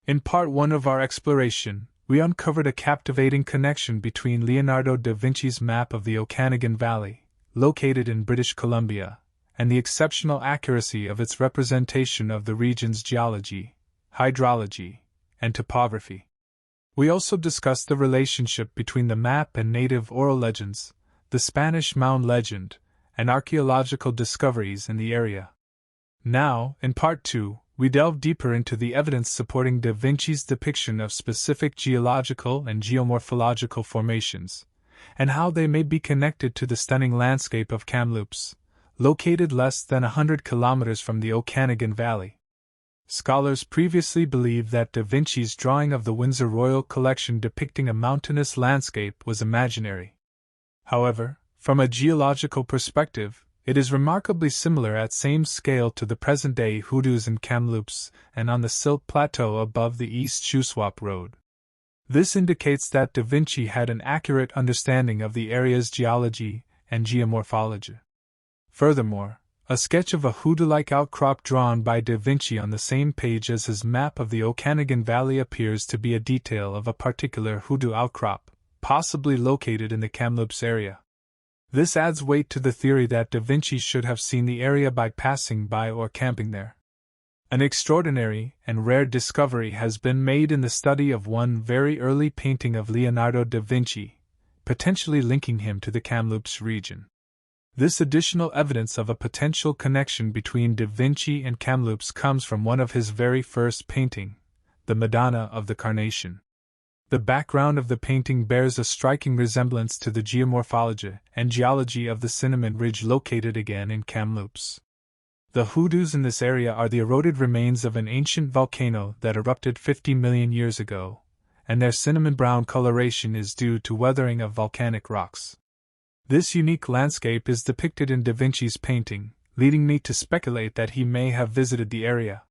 In part 1 of our exploration, we uncovered a captivating connection between Leonardo da Vinci's map of the Okanagan Valley, located in British Columbia, and the exceptional accuracy of its representation of the region's geology, hydrology, and topography. We also discussed the relationship between the map and native oral legends, the Spanish mound legend, and archaeological discoveries in the area. Now, in part 2, we delve deeper into the evidence supporting da Vinci's depiction of specific geological and geomorphological formations, and how they may be connected to the stunning landscape of Kamloops, located less than 100 kilometers from the Okanagan Valley. Scholars previously believed that da Vinci's drawing of the Windsor Royal Collection depicting a mountainous landscape was imaginary. However, from a geological perspective, it is remarkably similar at same scale to the present-day hoodoos in Kamloops and on the silt plateau above the East Shuswap Road. This indicates that da Vinci had an accurate understanding of the area's geology and geomorphology. Furthermore, a sketch of a hoodoo-like outcrop drawn by da Vinci on the same page as his map of the Okanagan Valley appears to be a detail of a particular hoodoo outcrop, possibly located in the Kamloops area. This adds weight to the theory that da Vinci should have seen the area by passing by or camping there. An extraordinary and rare discovery has been made in the study of one very early painting of Leonardo da Vinci, potentially linking him to the Kamloops region. This additional evidence of a potential connection between da Vinci and Kamloops comes from one of his very first painting, the Madonna of the Carnation. The background of the painting bears a striking resemblance to the geomorphology and geology of the Cinnamon Ridge located again in Kamloops. The hoodoos in this area are the eroded remains of an ancient volcano that erupted 50 million years ago, and their cinnamon brown coloration is due to weathering of volcanic rocks. This unique landscape is depicted in da Vinci's painting, leading me to speculate that he may have visited the area.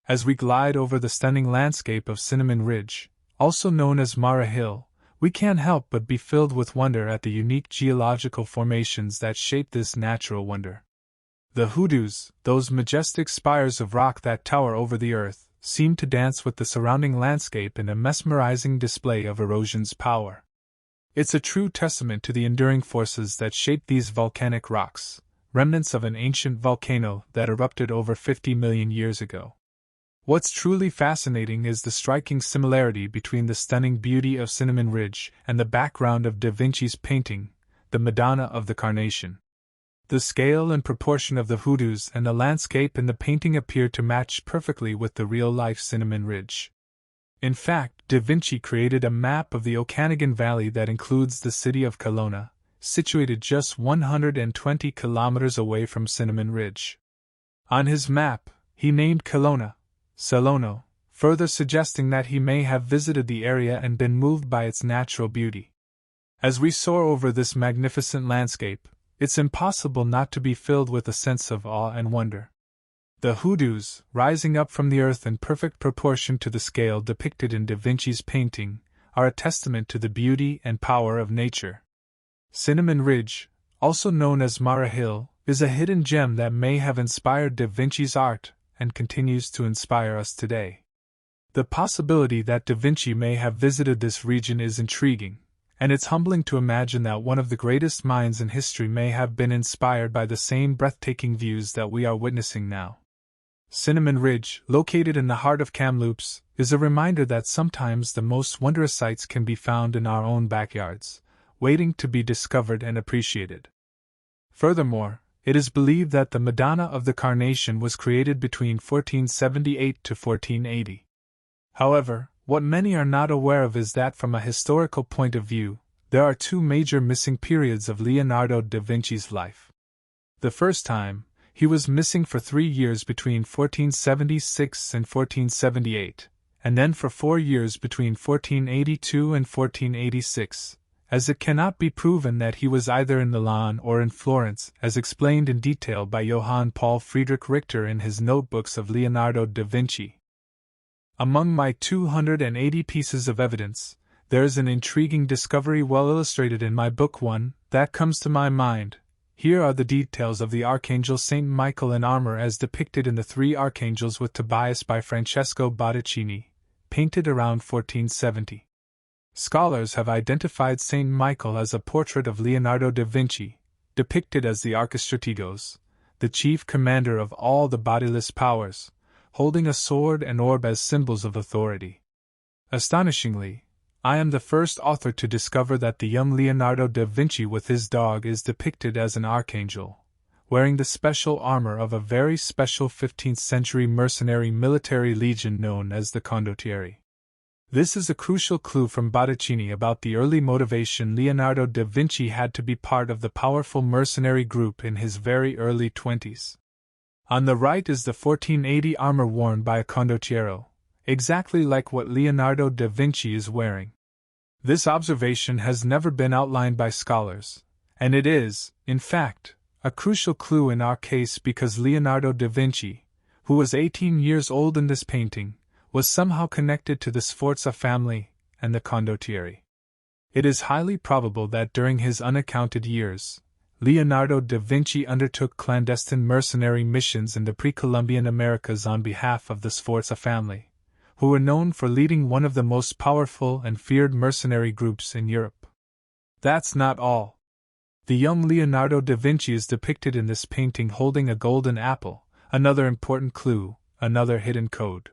As we glide over the stunning landscape of Cinnamon Ridge, also known as Mara Hill, we can't help but be filled with wonder at the unique geological formations that shape this natural wonder. The hoodoos, those majestic spires of rock that tower over the earth, seem to dance with the surrounding landscape in a mesmerizing display of erosion's power. It's a true testament to the enduring forces that shape these volcanic rocks, remnants of an ancient volcano that erupted over 50 million years ago. What's truly fascinating is the striking similarity between the stunning beauty of Cinnamon Ridge and the background of da Vinci's painting, the Madonna of the Carnation. The scale and proportion of the hoodoos and the landscape in the painting appear to match perfectly with the real-life Cinnamon Ridge. In fact, da Vinci created a map of the Okanagan Valley that includes the city of Kelowna, situated just 120 kilometers away from Cinnamon Ridge. On his map, he named Kelowna Celono, further suggesting that he may have visited the area and been moved by its natural beauty. As we soar over this magnificent landscape, it's impossible not to be filled with a sense of awe and wonder. The hoodoos, rising up from the earth in perfect proportion to the scale depicted in da Vinci's painting, are a testament to the beauty and power of nature. Cinnamon Ridge, also known as Mara Hill, is a hidden gem that may have inspired da Vinci's art and continues to inspire us today. The possibility that da Vinci may have visited this region is intriguing, and it's humbling to imagine that one of the greatest minds in history may have been inspired by the same breathtaking views that we are witnessing now. Cinnamon Ridge, located in the heart of Kamloops, is a reminder that sometimes the most wondrous sights can be found in our own backyards, waiting to be discovered and appreciated. Furthermore, it is believed that the Madonna of the Carnation was created between 1478 to 1480. However, what many are not aware of is that from a historical point of view, there are two major missing periods of Leonardo da Vinci's life. The first time, he was missing for 3 years between 1476 and 1478, and then for 4 years between 1482 and 1486, as it cannot be proven that he was either in Milan or in Florence, as explained in detail by Johann Paul Friedrich Richter in his notebooks of Leonardo da Vinci. Among my 280 pieces of evidence, there is an intriguing discovery well illustrated in my book. One that comes to my mind. Here are the details of the Archangel Saint Michael in armor as depicted in The Three Archangels with Tobias by Francesco Botticini, painted around 1470. Scholars have identified Saint Michael as a portrait of Leonardo da Vinci, depicted as the Archistrategos, the chief commander of all the bodiless powers, holding a sword and orb as symbols of authority. Astonishingly, I am the first author to discover that the young Leonardo da Vinci with his dog is depicted as an archangel, wearing the special armor of a very special 15th-century mercenary military legion known as the condottieri. This is a crucial clue from Botticini about the early motivation Leonardo da Vinci had to be part of the powerful mercenary group in his very early 20s. On the right is the 1480 armor worn by a condottiero, exactly like what Leonardo da Vinci is wearing. This observation has never been outlined by scholars, and it is, in fact, a crucial clue in our case because Leonardo da Vinci, who was 18 years old in this painting, was somehow connected to the Sforza family and the condottieri. It is highly probable that during his unaccounted years, Leonardo da Vinci undertook clandestine mercenary missions in the pre-Columbian Americas on behalf of the Sforza family, who were known for leading one of the most powerful and feared mercenary groups in Europe. That's not all. The young Leonardo da Vinci is depicted in this painting holding a golden apple, another important clue, another hidden code.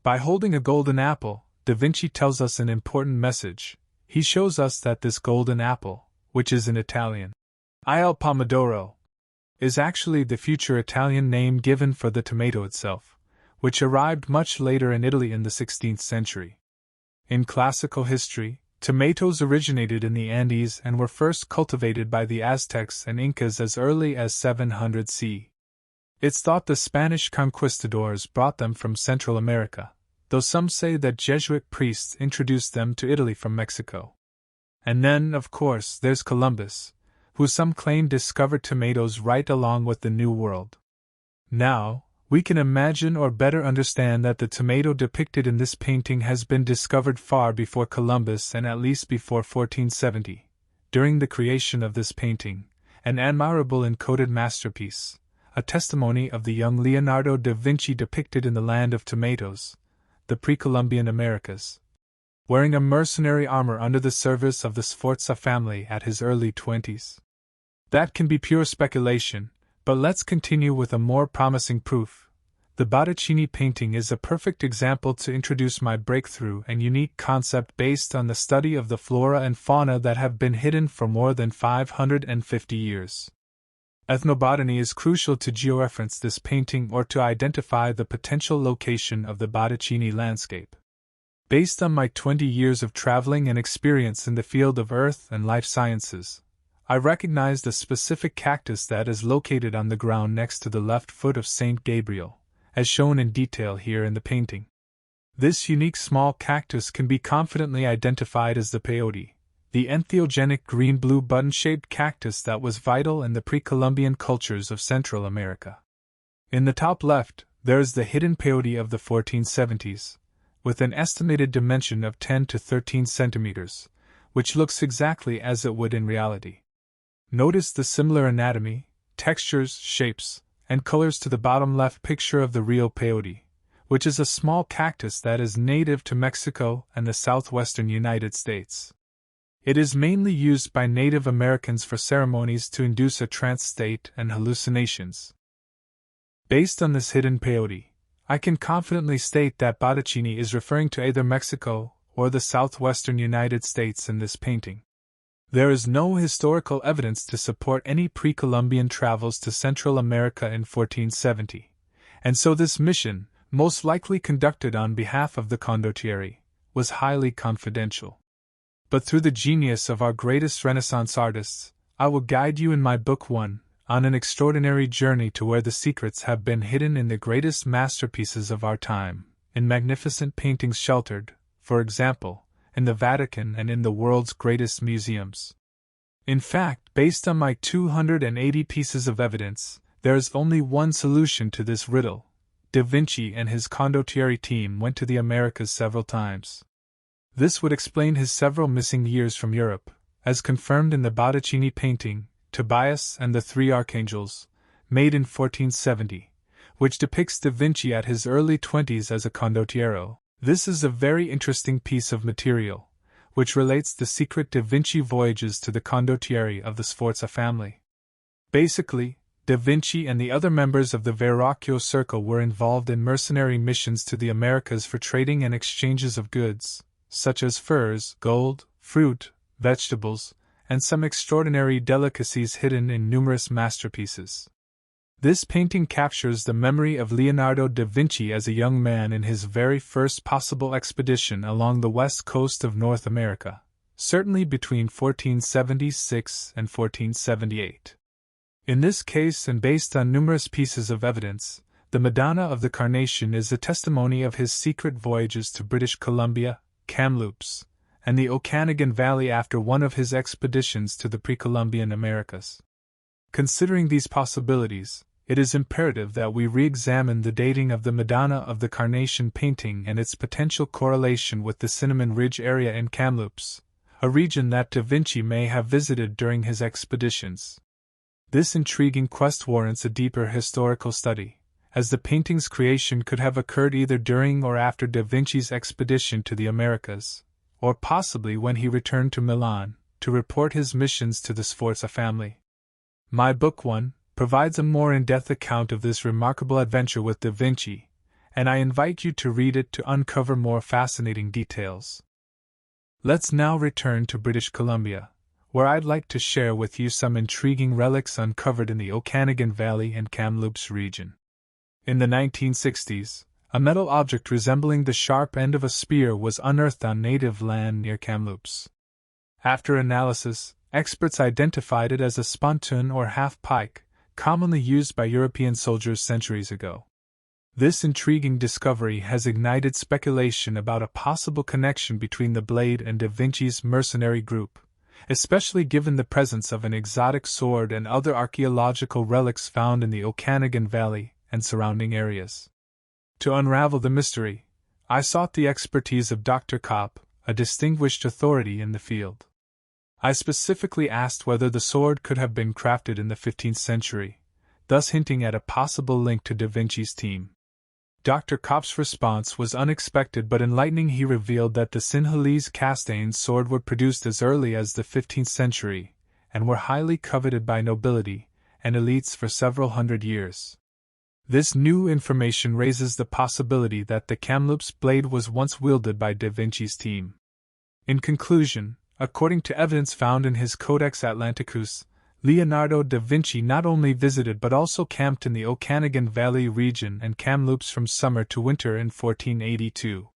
By holding a golden apple, da Vinci tells us an important message. He shows us that this golden apple, which is in Italian, il pomodoro, is actually the future Italian name given for the tomato itself, which arrived much later in Italy in the 16th century. In classical history, tomatoes originated in the Andes and were first cultivated by the Aztecs and Incas as early as 700 CE. It's thought the Spanish conquistadors brought them from Central America, though some say that Jesuit priests introduced them to Italy from Mexico. And then, of course, there's Columbus, who some claim discovered tomatoes right along with the New World. Now, we can imagine or better understand that the tomato depicted in this painting has been discovered far before Columbus and at least before 1470. During the creation of this painting, an admirable encoded masterpiece, a testimony of the young Leonardo da Vinci depicted in the land of tomatoes, the pre-Columbian Americas, wearing a mercenary armor under the service of the Sforza family at his early 20s. That can be pure speculation, but let's continue with a more promising proof. The Botticini painting is a perfect example to introduce my breakthrough and unique concept based on the study of the flora and fauna that have been hidden for more than 550 years. Ethnobotany is crucial to georeference this painting or to identify the potential location of the Botticini landscape. Based on my 20 years of traveling and experience in the field of earth and life sciences, I recognized a specific cactus that is located on the ground next to the left foot of Saint Gabriel, as shown in detail here in the painting. This unique small cactus can be confidently identified as the peyote, the entheogenic green-blue button-shaped cactus that was vital in the pre-Columbian cultures of Central America. In the top left, there is the hidden peyote of the 1470s, with an estimated dimension of 10 to 13 centimeters, which looks exactly as it would in reality. Notice the similar anatomy, textures, shapes, and colors to the bottom left picture of the real peyote, which is a small cactus that is native to Mexico and the southwestern United States. It is mainly used by Native Americans for ceremonies to induce a trance state and hallucinations. Based on this hidden peyote, I can confidently state that Botticini is referring to either Mexico or the southwestern United States in this painting. There is no historical evidence to support any pre-Columbian travels to Central America in 1470, and so this mission, most likely conducted on behalf of the condottieri, was highly confidential. But through the genius of our greatest Renaissance artists, I will guide you in my book 1, on an extraordinary journey to where the secrets have been hidden in the greatest masterpieces of our time, in magnificent paintings sheltered, for example, in the Vatican and in the world's greatest museums. In fact, based on my 280 pieces of evidence, there is only one solution to this riddle. Da Vinci and his condottieri team went to the Americas several times. This would explain his several missing years from Europe, as confirmed in the Botticini painting, Tobias and the Three Archangels, made in 1470, which depicts Da Vinci at his early 20s as a condottiero. This is a very interesting piece of material, which relates the secret Da Vinci voyages to the condottieri of the Sforza family. Basically, Da Vinci and the other members of the Verrocchio Circle were involved in mercenary missions to the Americas for trading and exchanges of goods, such as furs, gold, fruit, vegetables, and some extraordinary delicacies hidden in numerous masterpieces. This painting captures the memory of Leonardo da Vinci as a young man in his very first possible expedition along the west coast of North America, certainly between 1476 and 1478. In this case, and based on numerous pieces of evidence, the Madonna of the Carnation is a testimony of his secret voyages to British Columbia, Kamloops, and the Okanagan Valley after one of his expeditions to the pre-Columbian Americas. Considering these possibilities, it is imperative that we re-examine the dating of the Madonna of the Carnation painting and its potential correlation with the Cinnamon Ridge area in Kamloops, a region that Da Vinci may have visited during his expeditions. This intriguing quest warrants a deeper historical study, as the painting's creation could have occurred either during or after Da Vinci's expedition to the Americas, or possibly when he returned to Milan to report his missions to the Sforza family. My book 1 provides a more in-depth account of this remarkable adventure with Da Vinci, and I invite you to read it to uncover more fascinating details. Let's now return to British Columbia, where I'd like to share with you some intriguing relics uncovered in the Okanagan Valley and Kamloops region. In the 1960s, a metal object resembling the sharp end of a spear was unearthed on native land near Kamloops. After analysis, experts identified it as a spontoon or half-pike, commonly used by European soldiers centuries ago. This intriguing discovery has ignited speculation about a possible connection between the blade and Da Vinci's mercenary group, especially given the presence of an exotic sword and other archaeological relics found in the Okanagan Valley and surrounding areas. To unravel the mystery, I sought the expertise of Dr. Kopp, a distinguished authority in the field. I specifically asked whether the sword could have been crafted in the 15th century, thus hinting at a possible link to Da Vinci's team. Dr. Kopp's response was unexpected but enlightening. He revealed that the Sinhalese castane sword were produced as early as the 15th century, and were highly coveted by nobility and elites for several hundred years. This new information raises the possibility that the Kamloops blade was once wielded by Da Vinci's team. In conclusion, according to evidence found in his Codex Atlanticus, Leonardo da Vinci not only visited but also camped in the Okanagan Valley region and Kamloops from summer to winter in 1482.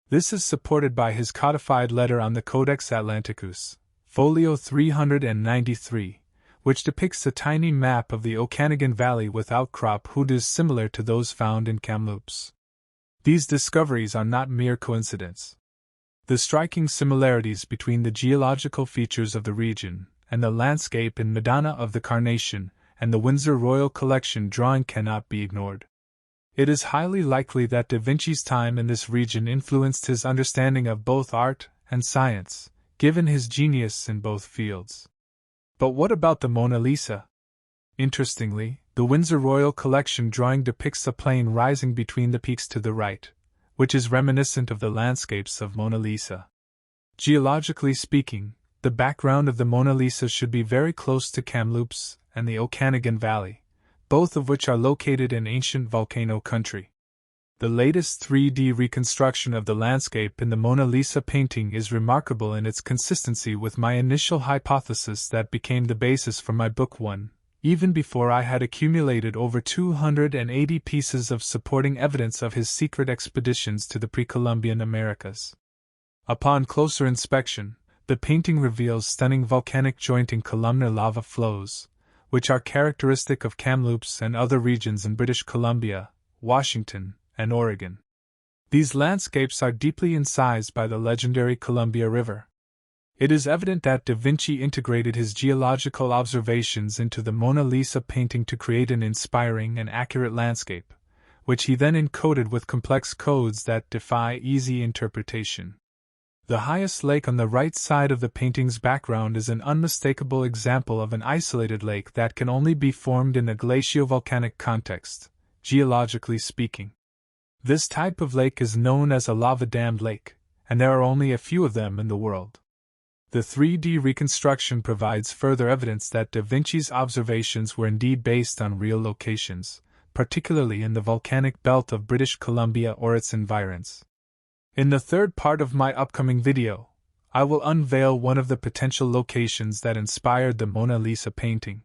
This is supported by his codified letter on the Codex Atlanticus, folio 393, which depicts a tiny map of the Okanagan Valley with outcrop hoodoos similar to those found in Kamloops. These discoveries are not mere coincidence. The striking similarities between the geological features of the region and the landscape in Madonna of the Carnation and the Windsor Royal Collection drawing cannot be ignored. It is highly likely that Da Vinci's time in this region influenced his understanding of both art and science, given his genius in both fields. But what about the Mona Lisa? Interestingly, the Windsor Royal Collection drawing depicts a plain rising between the peaks to the right, which is reminiscent of the landscapes of Mona Lisa. Geologically speaking, the background of the Mona Lisa should be very close to Kamloops and the Okanagan Valley, both of which are located in ancient volcano country. The latest 3D reconstruction of the landscape in the Mona Lisa painting is remarkable in its consistency with my initial hypothesis that became the basis for my book 1, even before I had accumulated over 280 pieces of supporting evidence of his secret expeditions to the pre-Columbian Americas. Upon closer inspection, the painting reveals stunning volcanic jointing columnar lava flows, which are characteristic of Kamloops and other regions in British Columbia, Washington, and Oregon. These landscapes are deeply incised by the legendary Columbia River. It is evident that Da Vinci integrated his geological observations into the Mona Lisa painting to create an inspiring and accurate landscape, which he then encoded with complex codes that defy easy interpretation. The highest lake on the right side of the painting's background is an unmistakable example of an isolated lake that can only be formed in a glaciovolcanic context, geologically speaking. This type of lake is known as a lava-dammed lake, and there are only a few of them in the world. The 3D reconstruction provides further evidence that Da Vinci's observations were indeed based on real locations, particularly in the volcanic belt of British Columbia or its environs. In the third part of my upcoming video, I will unveil one of the potential locations that inspired the Mona Lisa painting.